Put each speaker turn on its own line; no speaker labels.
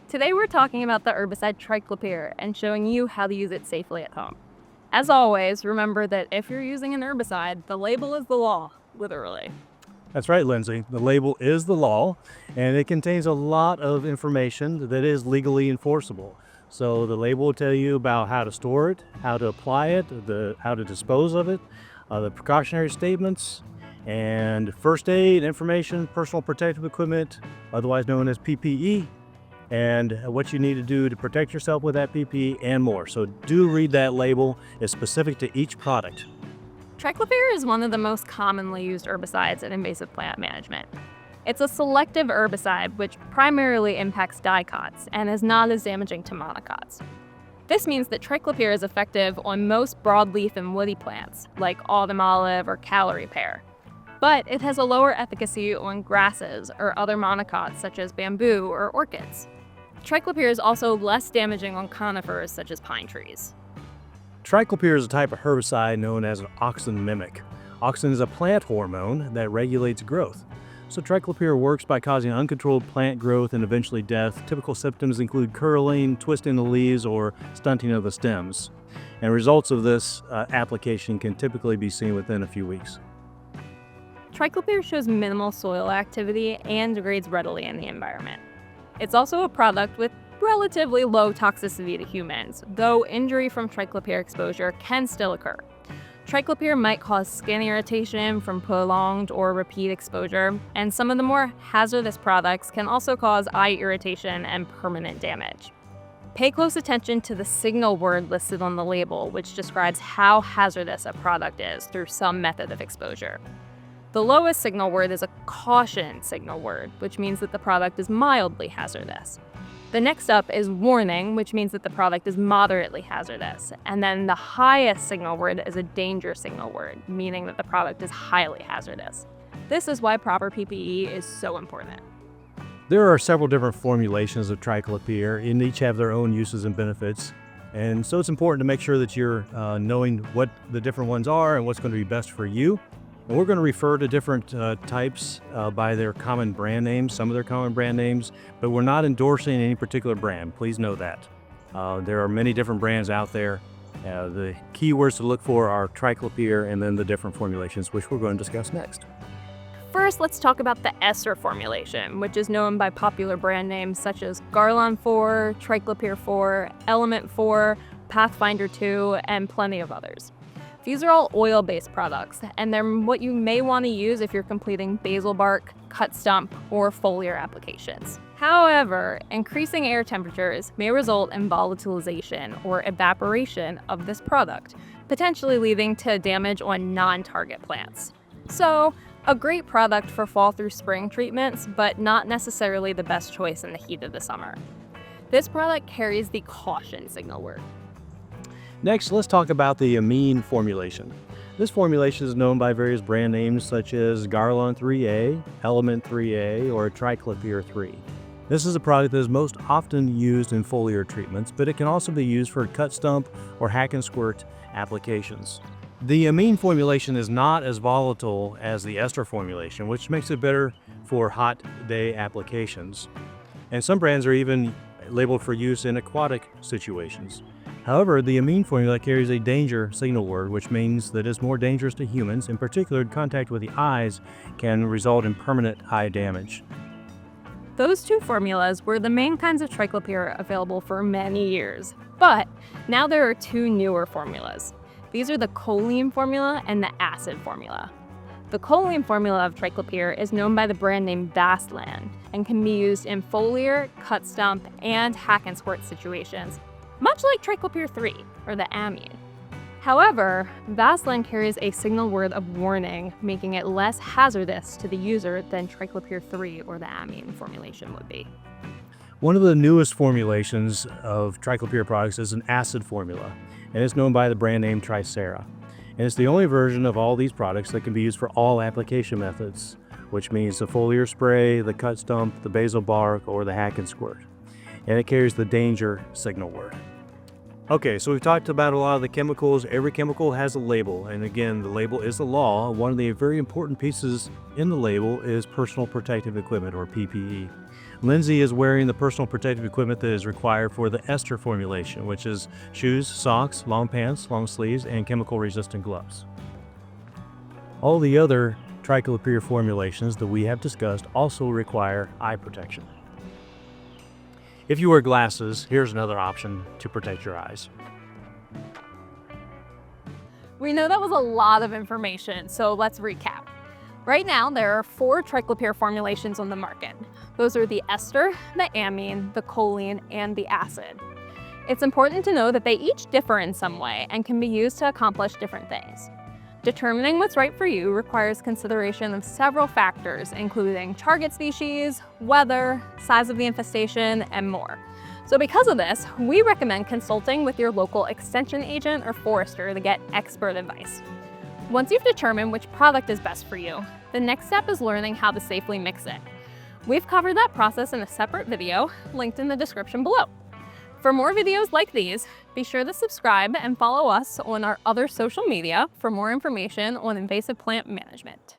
Today we're talking about the herbicide Triclopyr and showing you how to use it safely at home. As always, remember that if you're using an herbicide, the label is the law, literally.
That's right, Lindsay. The label is the law, and it contains a lot of information that is legally enforceable. So the label will tell you about how to store it, how to apply it, how to dispose of it, the precautionary statements, and first aid information, personal protective equipment, otherwise known as PPE, and what you need to do to protect yourself with that PPE and more. So do read that label. It's specific to each product.
Triclopyr is one of the most commonly used herbicides in invasive plant management. It's a selective herbicide which primarily impacts dicots and is not as damaging to monocots. This means that Triclopyr is effective on most broadleaf and woody plants, like autumn olive or calorie pear. But it has a lower efficacy on grasses or other monocots such as bamboo or orchids. Triclopyr is also less damaging on conifers such as pine trees.
Triclopyr is a type of herbicide known as an auxin mimic. Auxin is a plant hormone that regulates growth. So Triclopyr works by causing uncontrolled plant growth and eventually death. Typical symptoms include curling, twisting the leaves, or stunting of the stems. And results of this application can typically be seen within a few weeks.
Triclopyr shows minimal soil activity and degrades readily in the environment. It's also a product with relatively low toxicity to humans, though injury from Triclopyr exposure can still occur. Triclopyr might cause skin irritation from prolonged or repeat exposure, and some of the more hazardous products can also cause eye irritation and permanent damage. Pay close attention to the signal word listed on the label, which describes how hazardous a product is through some method of exposure. The lowest signal word is a caution signal word, which means that the product is mildly hazardous. The next up is warning, which means that the product is moderately hazardous. And then the highest signal word is a danger signal word, meaning that the product is highly hazardous. This is why proper PPE is so important.
There are several different formulations of Triclopyr, and each have their own uses and benefits. And so it's important to make sure that you're knowing what the different ones are and what's going to be best for you. And we're going to refer to different types by their common brand names, some of their common brand names, but we're not endorsing any particular brand. Please know that. There are many different brands out there. The keywords to look for are Triclopyr and then the different formulations, which we're going to discuss next.
First, let's talk about the Ester formulation, which is known by popular brand names such as Garlon 4, Triclopyr 4, Element 4, Pathfinder 2, and plenty of others. These are all oil-based products, and they're what you may want to use if you're completing basil bark, cut stump, or foliar applications. However, increasing air temperatures may result in volatilization or evaporation of this product, potentially leading to damage on non-target plants. So, a great product for fall through spring treatments, but not necessarily the best choice in the heat of the summer. This product carries the caution signal word.
Next, let's talk about the Amine formulation. This formulation is known by various brand names such as Garlon 3A, Element 3A, or Triclopyr 3. This is a product that is most often used in foliar treatments, but it can also be used for cut stump or hack and squirt applications. The Amine formulation is not as volatile as the Ester formulation, which makes it better for hot day applications. And some brands are even labeled for use in aquatic situations. However, the Amine formula carries a danger signal word, which means that it's more dangerous to humans. In particular, contact with the eyes can result in permanent eye damage.
Those two formulas were the main kinds of Triclopyr available for many years, but now there are two newer formulas. These are the Choline formula and the acid formula. The Choline formula of Triclopyr is known by the brand name Vaseline and can be used in foliar, cut stump, and hack and squirt situations, much like Triclopyr 3 or the Amine. However, Vaseline carries a signal word of warning, making it less hazardous to the user than Triclopyr 3 or the Amine formulation would be.
One of the newest formulations of Triclopyr products is an acid formula, and it's known by the brand name Tricera. And it's the only version of all these products that can be used for all application methods, which means the foliar spray, the cut stump, the basil bark, or the hack and squirt. And it carries the danger signal word. Okay, so we've talked about a lot of the chemicals. Every chemical has a label, and again, the label is the law. One of the very important pieces in the label is personal protective equipment, or PPE. Lindsay is wearing the personal protective equipment that is required for the Ester formulation, which is shoes, socks, long pants, long sleeves, and chemical-resistant gloves. All the other Triclopyr formulations that we have discussed also require eye protection. If you wear glasses, here's another option to protect your eyes.
We know that was a lot of information, so let's recap. Right now, there are 4 Triclopyr formulations on the market. Those are the Ester, the Amine, the Choline, and the acid. It's important to know that they each differ in some way and can be used to accomplish different things. Determining what's right for you requires consideration of several factors, including target species, weather, size of the infestation, and more. So because of this, we recommend consulting with your local extension agent or forester to get expert advice. Once you've determined which product is best for you, the next step is learning how to safely mix it. We've covered that process in a separate video, linked in the description below. For more videos like these, be sure to subscribe and follow us on our other social media for more information on invasive plant management.